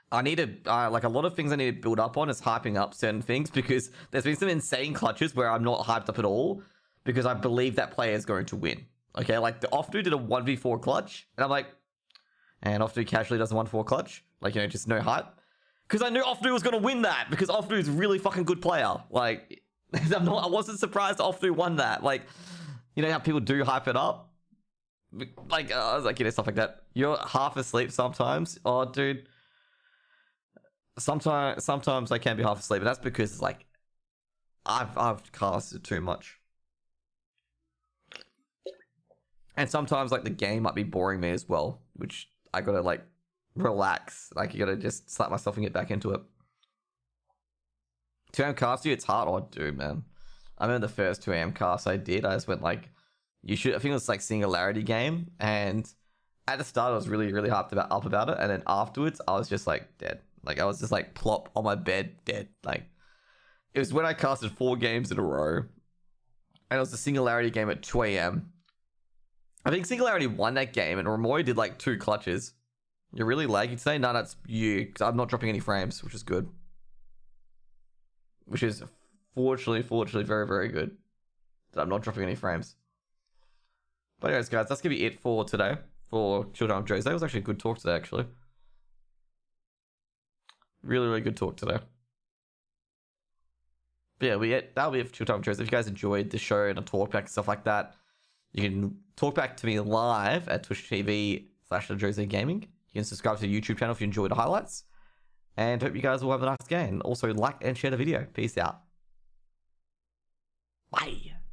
[SPEAKER 1] I need to, like, a lot of things I need to build up on is hyping up certain things, because there's been some insane clutches where I'm not hyped up at all, because I believe that player is going to win. Okay, like, the Offdu did a 1v4 clutch, and I'm like, and Offdu casually does a 1-4 clutch. Like, you know, just no hype. Because I knew Offdu was going to win that. Because Offdu is a really fucking good player. Like, I wasn't surprised Offdu won that. Like, you know how people do hype it up? Like, I was like, you know, stuff like that. You're half asleep sometimes. Oh, dude. Sometimes I can be half asleep. But that's because, like, I've casted too much. And sometimes like the game might be boring me as well, which I gotta like relax. Like you gotta just slap myself and get back into it. 2 AM cast you, it's hard. Oh, dude, man. I remember the first 2 AM cast I did. I just went like, I think it was like Singularity game, and at the start I was really, really hyped up about it, and then afterwards I was just like dead. Like I was just like plop on my bed, dead. Like it was when I casted 4 games in a row, and it was the Singularity game at 2 AM. I think Singularity won that game, and Ramoy did like 2 clutches. You're really laggy today? No, that's you, because I'm not dropping any frames, which is good. Which is fortunately very, very good that I'm not dropping any frames. But anyways, guys, that's going to be it for today for Children of Jose. It was actually a good talk today, actually. Really, really good talk today. But yeah, that'll be it for Children of Jose. If you guys enjoyed the show and a talk back and stuff like that, you can talk back to me live at Twitch TV/Jose Gaming. You can subscribe to the YouTube channel if you enjoyed the highlights. And hope you guys will have a nice game. Also, like and share the video. Peace out. Bye.